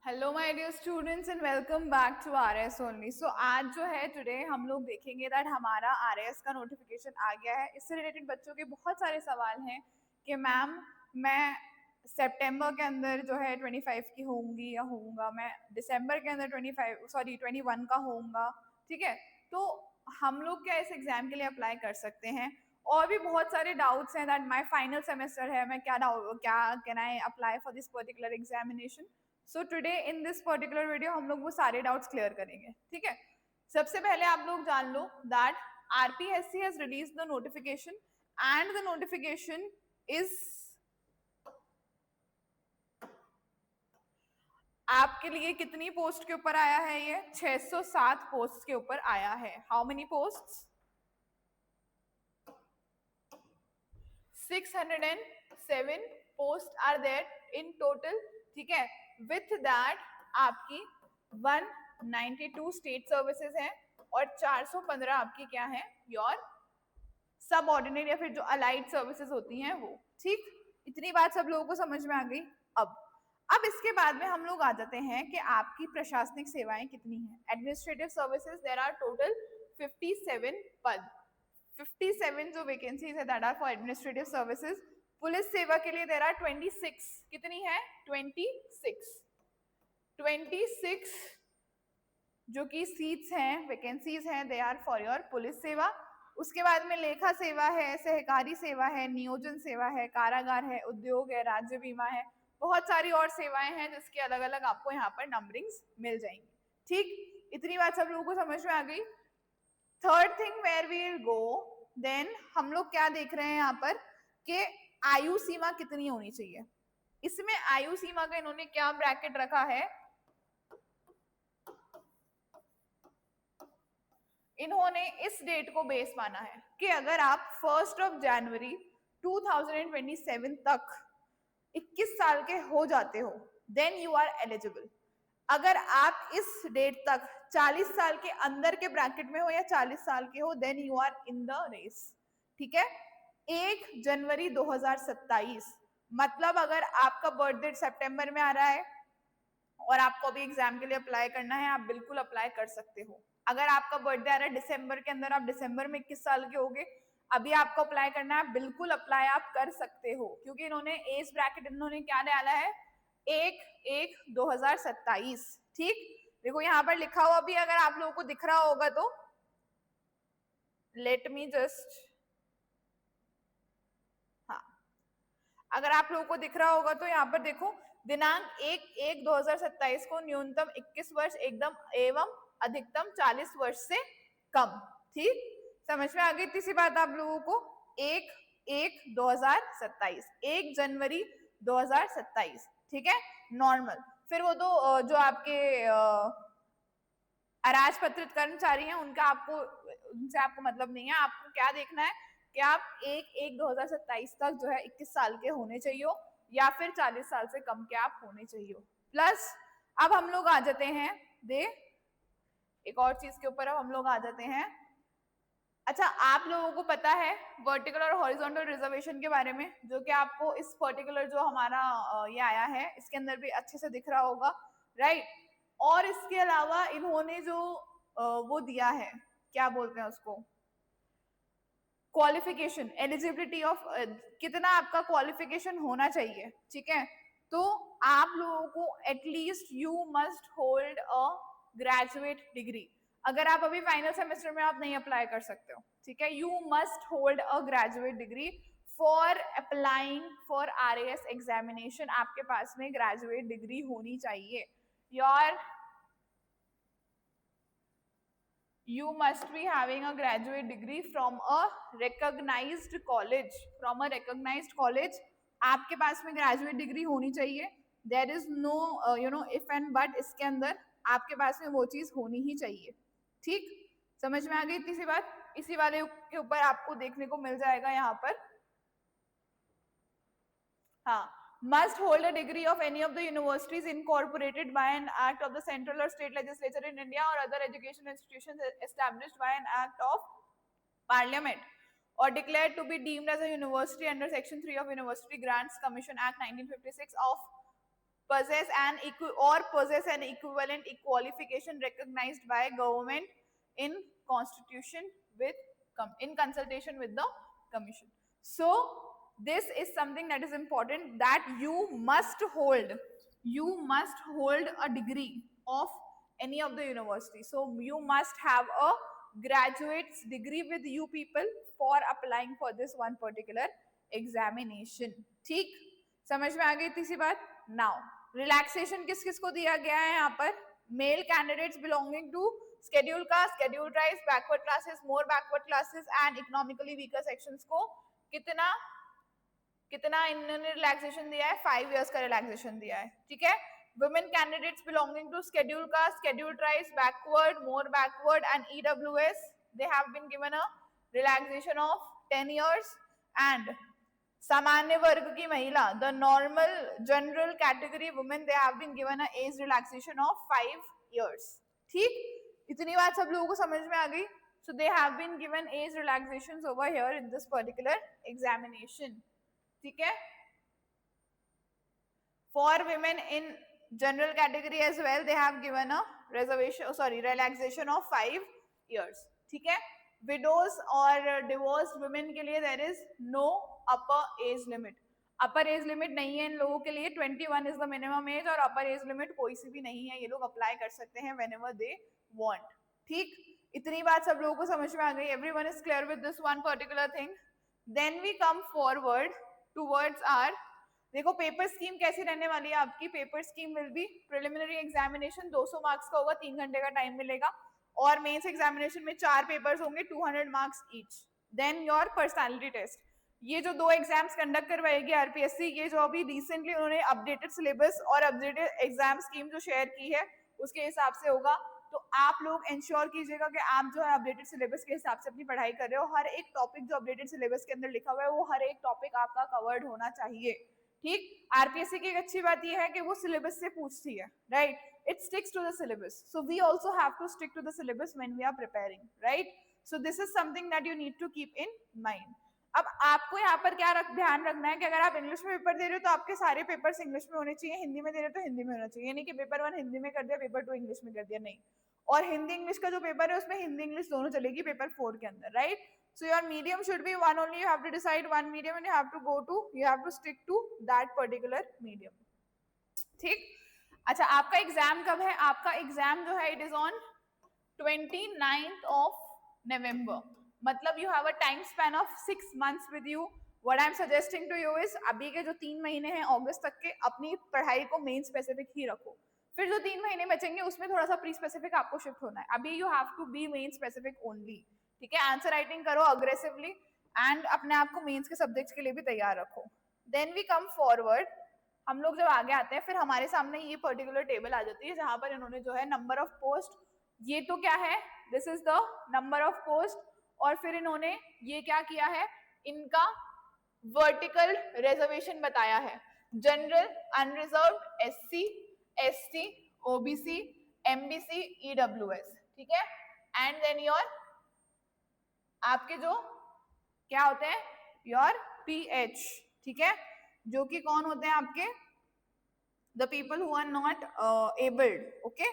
Hello my dear students and welcome back to RS only. So आज जो है today हम लोग देखेंगे दैट हमारा आरएस का नोटिफिकेशन आ गया है। इससे रिलेटेड बच्चों के बहुत सारे सवाल हैं कि मैम मैं सितंबर के अंदर जो है 25 की होंगी या होऊंगा, मैं दिसंबर के अंदर 21 का होऊंगा। ठीक है, तो हम लोग क्या इस एग्जाम के लिए अप्लाई कर सकते हैं? और भी बहुत सारे डाउट्स हैं दैट माय फाइनल सेमेस्टर है, मैं क्या can I apply for this particular examination. So today in this particular video हम लोग वो सारे डाउट्स क्लियर करेंगे। ठीक है, सबसे पहले आप लोग जान लो that RPSC has release the notification and the notification is आपके लिए कितनी पोस्ट के ऊपर आया है? ये 607 पोस्ट के ऊपर आया है। How many post? 607 post are there in total. ठीक है, विथ दैट आपकी 192 स्टेट सर्विसेज हैं और 415 आपकी क्या है, योर सब ऑर्डिनरी या फिर जो अलाइड सर्विसेज होती हैं वो। ठीक, इतनी बात सब लोगों को समझ में आ गई। अब इसके बाद में हम लोग आ जाते हैं कि आपकी प्रशासनिक सेवाएं कितनी हैं। Administrative services there are total 57 पद, 57 जो वैकेंसीज है that are for administrative services. Police सेवा के लिए देयर आर 26, कितनी है? 26 जो कि सीट्स हैं, वैकेंसीज हैं, they are for your police सेवा। उसके बाद में लेखा सेवा है, सहकारी सेवा है, नियोजन सेवा है, कारागार है, उद्योग है, राज्य बीमा है, बहुत सारी और सेवाएं हैं जिसके अलग अलग आपको यहाँ पर नंबरिंग्स मिल जाएंगी। ठीक, इतनी बात सब लोगों को समझ में आ गई। Third thing where we will go, then हम लोग क्या देख रहे हैं यहाँ पर कि आयु सीमा कितनी होनी चाहिए। इसमें आयु सीमा का इन्होंने क्या ब्रैकेट रखा है? इन्होंने इस डेट को बेस माना है कि अगर आप 1 जनवरी 2027 तक 21 साल के हो जाते हो देन यू आर एलिजिबल। अगर आप इस डेट तक 40 साल के अंदर के ब्रैकेट में हो या 40 साल के हो then you are in the race. ठीक है, 1 जनवरी 2027 मतलब अगर आपका बर्थ डेट सितंबर में आ रहा है और आपको अभी एग्जाम के लिए अप्लाई करना है, आप बिल्कुल अप्लाई कर सकते हो। अगर आपका बर्थडे आ रहा है दिसंबर के अंदर, आप दिसंबर में 21 साल के होगे, अभी आपको अप्लाई करना है, बिल्कुल अप्लाई आप कर सकते हो, क्योंकि इन्होंने एज ब्रैकेट इन्होंने क्या डाला है? 1/1/2027। ठीक, देखो यहाँ पर लिखा हुआ भी अगर आप लोगों को दिख रहा होगा तो लेट मी जस्ट, हाँ, अगर आप लोगों को दिख रहा होगा तो यहाँ पर देखो दिनांक 1/1/2027 को न्यूनतम 21 वर्ष एकदम एवं अधिकतम 40 वर्ष से कम। ठीक, समझ में आ गई तीसरी बात आप लोगों को? 1/1/2027, 1 जनवरी 2027। ठीक है, नॉर्मल। फिर वो तो जो आपके अराजपत्रित कर्मचारी हैं उनसे आपको मतलब नहीं है। आपको क्या देखना है कि आप 1/1/2027 तक जो है 21 साल के होने चाहिए या फिर 40 साल से कम के आप होने चाहिए। प्लस अब हम लोग आ जाते हैं एक और चीज के ऊपर, अब हम लोग आ जाते हैं। अच्छा, आप लोगों को पता है वर्टिकल और हॉरिजॉन्टल रिजर्वेशन के बारे में, जो कि आपको इस पर्टिकुलर जो हमारा ये आया है इसके अंदर भी अच्छे से दिख रहा होगा, राइट? और इसके अलावा इन्होंने जो वो दिया है, क्या बोलते हैं उसको, क्वालिफिकेशन, एलिजिबिलिटी ऑफ कितना आपका क्वालिफिकेशन होना चाहिए। ठीक है, तो आप लोगों को at least you must hold a graduate degree. अगर आप अभी फाइनल सेमेस्टर में आप नहीं अप्लाई कर सकते हो, ठीक है, you must hold a graduate degree for applying for RAS examination. आपके पास में ग्रेजुएट डिग्री होनी चाहिए। Your you must be having a graduate degree from a recognized college, from a recognized college। आपके पास में ग्रेजुएट डिग्री होनी चाहिए। There is no if and but, इसके अंदर आपके पास में वो चीज होनी ही चाहिए। ठीक, समझ में आ गई इतनी सी बात? इसी वाले के ऊपर आपको देखने को मिल जाएगा यहाँ पर, हाँ, must hold a degree of any of the universities incorporated by an act of the central or state legislature in India or other education institutions established by an act of parliament or declared to be deemed as a university under section 3 of University Grants Commission Act 1956 of possess an equivalent qualification recognized by government in constitution with in consultation with the commission. So this is something that is important, that you must hold a degree of any of the university. So you must have a graduate's degree with you people for applying for this one particular examination. ठीक, समझ में आ गई इतनी सी बात. Now relaxation किस किस को दिया गया है यहाँ पर? Male candidates belonging to schedule caste, schedule tribes, backward classes, more backward classes and economically weaker sections को कितना कितना इन्होंने रिलैक्सेशन दिया है? 5 years का रिलैक्सेशन दिया है. ठीक है. Women candidates belonging to scheduled caste, scheduled tribes, backward, more backward and EWS, they have been given a relaxation of 10 years. And सामान्य वर्ग की महिला, the normal general category women, they have been given a age relaxation of 5 years. ठीक, इतनी बात सब लोगों को समझ में आ गई. So they have been given age relaxations over here in this particular examination. ठीक है. For women in general category as well, they have given a relaxation of 5 years. ठीक है. Widows और divorced women के लिए there is no upper age limit. upper age limit नहीं है इन लोगों के लिए. 21 is the minimum age और upper age limit कोई सी भी नहीं है. ये लोग अप्लाई कर सकते हैं whenever they want. ठीक, इतनी बात सब लोगों को समझ में आ गई. Everyone is clear with this one particular thing. Then we come forward towards our, देखो पेपर स्कीम कैसी रहने वाली है आपकी. Paper scheme will be preliminary examination 200 marks का होगा, 3 घंटे का टाइम मिलेगा. और मेंस एग्जामिनेशन में 4 पेपर्स होंगे, 200 marks each. Then your personality test. ये जो 2 एग्जाम्स कंडक्ट करवाएगी आरपीएससी, ये जो अभी रिसेंटली उन्होंने अपडेटेड सिलेबस और अपडेटेड एग्जाम स्कीम जो शेयर की है उसके हिसाब से होगा. तो आप लोग इंश्योर कीजिएगा कि आप जो है अपडेटेड सिलेबस के हिसाब से अपनी पढ़ाई कर रहे हो. हर एक टॉपिक जो अपडेटेड सिलेबस के अंदर लिखा हुआ है वो हर एक टॉपिक आपका कवर्ड होना चाहिए. ठीक, आरपीएससी की एक अच्छी बात यह है कि वो सिलेबस से पूछती है, right. It sticks to the syllabus, so we also have to stick to the syllabus when we are preparing, right? So this is something that you need to keep in mind. अब आपको यहाँ पर क्या ध्यान रखना है कि अगर आप इंग्लिश में पेपर दे रहे हो तो आपके सारे पेपर्स इंग्लिश में होने चाहिए. हिंदी में दे रहे हो तो हिंदी में होना चाहिए. यानी कि पेपर 1 हिंदी में कर दिया, पेपर 2 इंग्लिश में कर दिया, नहीं. और हिंदी इंग्लिश का जो पेपर है उसमें हिंदी इंग्लिश दोनों चलेगी पेपर 4 के अंदर, right. So your medium should be one only. You have to decide one medium and you have to stick to that particular medium. ठीक. अच्छा, आपका एग्जाम कब है? आपका एग्जाम जो है it is on 29th of November. मतलब you have a time span of 6 months with you. What I am suggesting to you is अभी के जो 3 महीने हैं अगस्त तक के, अपनी पढ़ाई को मेन स्पेसिफिक ही रखो. फिर जो 3 महीने बचेंगे उसमें थोड़ा सा प्री स्पेसिफिक आपको शिफ्ट होना है. अभी you have to be main specific only. ठीक है. आंसर राइटिंग करो अग्रेसिवली एंड अपने आप को मेंस के सब्जेक्ट्स के लिए भी तैयार रखो. Then we come forward. हम लोग जब आगे आते हैं फिर हमारे सामने ये पर्टिकुलर टेबल आ जाती है जहां पर इन्होंने जो है नंबर ऑफ पोस्ट, ये तो क्या है, this is the number of post. और फिर इन्होंने ये क्या किया है, इनका वर्टिकल रिजर्वेशन बताया है. General, unreserved, SC, ST, OBC, MBC, EWS. ठीक है. एंड देन योर आपके जो क्या होते हैं, योर पीएच. ठीक है. जो कि कौन होते हैं आपके, the people who are not abled. Okay.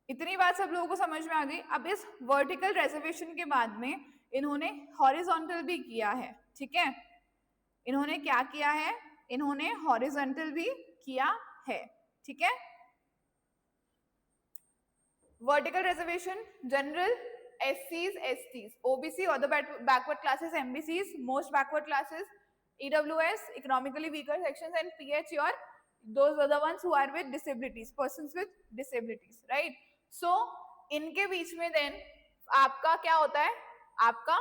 इतनी बात सब लोगों को समझ में आ गई. अब इस वर्टिकल रिजर्वेशन के बाद में इन्होंने हॉरिजॉन्टल भी किया है. ठीक है. इन्होंने क्या किया है, इन्होंने हॉरिजॉन्टल भी किया है. ठीक है. Vertical reservation, general, SCs, STs, OBC or the backward classes, MBCs, most backward classes, EWS, economically weaker sections, and PH, those are the ones who are with disabilities, persons with disabilities, right? So इनके बीच में then आपका क्या होता है, आपका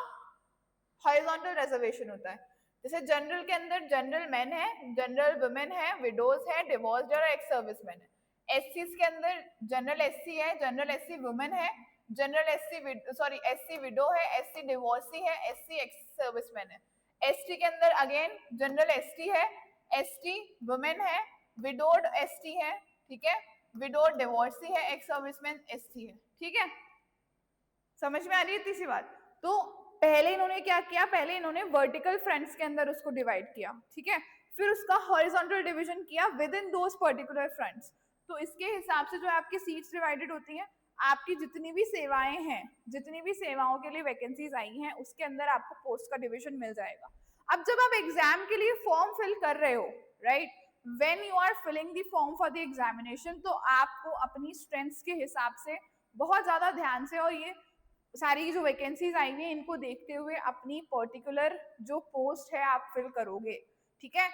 horizontal reservation होता है. जैसे जनरल के अंदर जनरल मेन है, जनरल वुमेन है, विडोज है, डिवोर्स्ड और एक्स सर्विसमैन है. SCs के अंदर जनरल SC है, जनरल SC वुमेन है, जनरल SC विडो है, SC डिवोर्सी है, SC एक्स सर्विसमैन है. ST के अंदर अगेन जनरल ST है, ST वुमेन है, विडोड ST है. ठीक है. विडोड डिवोर्सी है, एक्स सर्विसमैन ST है. ठीक है. समझ में आ रही है इतनी सी बात. तो पहले इन्होंने क्या किया, पहले इन्होंने वर्टिकल फ्रंट्स के अंदर उसको डिवाइड किया, ठीक है, फिर उसका हॉरिजॉन्टल डिवीजन किया with in those particular fronts. तो इसके हिसाब से जो आपकी सीट्स डिवाइडेड होती हैं, आपकी जितनी भी सेवाएं हैं, जितनी भी सेवाओं के लिए वैकेंसीज आई हैं, उसके अंदर आपको पोस्ट का डिवीजन मिल जाएगा। अब जब आप एग्जाम के लिए फॉर्म फिल कर रहे हो, right, when you are filling the form for the examination, तो आपको अपनी स्ट्रेंथ्स के हिसाब से बहुत ज्यादा ध्यान से, और ये सारी जो वैकेंसीज आई हुई है इनको देखते हुए अपनी पर्टिकुलर जो पोस्ट है आप फिल करोगे, ठीक है।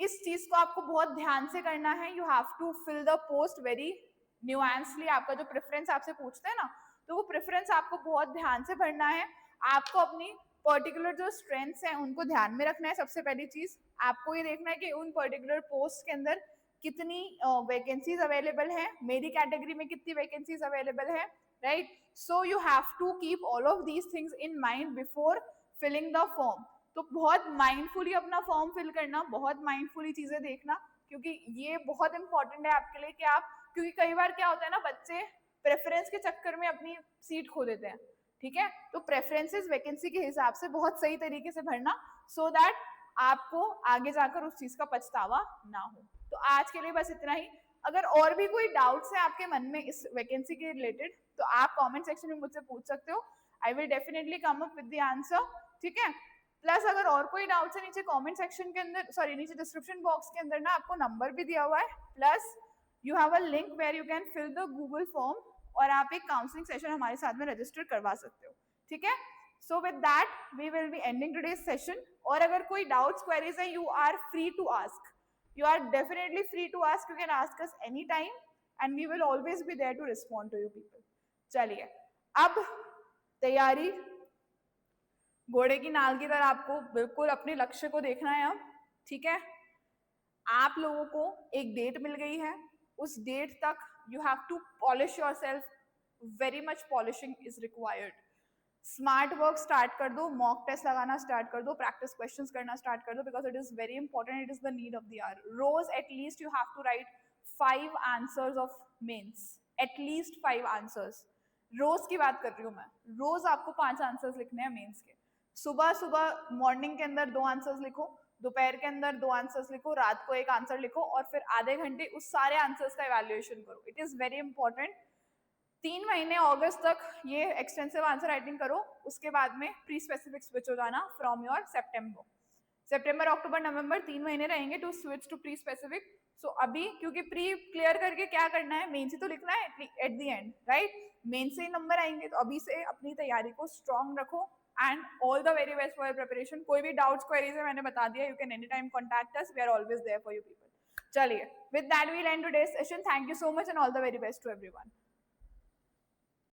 इस चीज को आपको बहुत ध्यान से करना है। You have to fill the post very nuancely. आपका जो प्रेफरेंस आपसे पूछते हैं ना, तो वो प्रेफरेंस आपको बहुत ध्यान से भरना है। आपको अपनी पर्टिकुलर जो स्ट्रेंथ्स हैं उनको ध्यान में रखना है। सबसे पहली चीज आपको ये देखना है कि उन पर्टिकुलर पोस्ट के अंदर कितनी वैकेंसीज अवेलेबल है, मेरी कैटेगरी में कितनी वैकेंसीज अवेलेबल है, right. So you have to keep all of these things in mind before filling the form. तो बहुत माइंडफुली अपना फॉर्म फिल करना, बहुत माइंडफुली चीजें देखना, क्योंकि ये बहुत इंपॉर्टेंट है आपके लिए कि आप, क्योंकि कई बार क्या होता है ना, बच्चे प्रेफरेंस के चक्कर में अपनी सीट खो देते हैं, ठीक है। तो प्रेफरेंसेस वैकेंसी के हिसाब से बहुत सही तरीके से भरना, सो दैट आपको आगे जाकर उस चीज का पछतावा ना हो। तो आज के लिए बस इतना ही। अगर और भी कोई डाउट्स है आपके मन में इस वैकेंसी के रिलेटेड, तो आप कमेंट सेक्शन में मुझसे पूछ सकते हो। I will definitely come up with the answer, ठीक है। प्लस अगर और कोई डाउट्स है, नीचे कमेंट सेक्शन के अंदर, सॉरी नीचे डिस्क्रिप्शन बॉक्स के अंदर ना आपको नंबर भी दिया हुआ है, plus you have a link where you can fill the Google form, और आप एक काउंसलिंग सेशन हमारे साथ में रजिस्टर करवा सकते हो, ठीक है। So with that we will be ending today's session. और अगर कोई डाउट्स क्वेरीज है, you are free to ask, you are definitely free to ask, you can ask us anytime and we will always be there to respond to you people। चलिए, अब तैयारी घोड़े की नाल की तरह आपको बिल्कुल अपने लक्ष्य को देखना है अब, ठीक है। आप लोगों को एक डेट मिल गई है, उस डेट तक you have to polish yourself, very much polishing is required. Smart work start कर दो, मॉक टेस्ट लगाना स्टार्ट कर दो, प्रैक्टिस क्वेश्चंस करना स्टार्ट कर दो, because it is very important, it is the need of the hour. रोज at least you have to write 5 answers of mains, at least 5 answers. रोज की बात कर रही हूँ मैं, रोज आपको 5 आंसर्स लिखने हैं मेंस के। सुबह सुबह मॉर्निंग के अंदर 2 आंसर्स लिखो, दोपहर के अंदर 2 आंसर्स लिखो, रात को 1 आंसर लिखो, और फिर आधे घंटे उस सारे आंसर्स का इवैल्यूएशन करो। It is very important. 3 महीने अगस्त तक ये एक्सटेंसिव आंसर राइटिंग करो, उसके बाद में प्री स्पेसिफिक स्विच हो जाना फ्रॉम योर सितंबर अक्टूबर नवंबर 3 महीने रहेंगे to switch to pre specific. So अभी क्योंकि प्री क्लियर करके क्या करना है, मेन से तो लिखना है at the end, right, main से ही नंबर आएंगे, तो अभी से अपनी तैयारी को स्ट्रॉन्ग रखो and all the very best for your preparation. कोई भी डाउट्स क्वेरीज है मैंने बता दिया, you can any time contact us, we are always there for you people. चलिए, with that we will end today's session. Thank you so much and all the very best to everyone.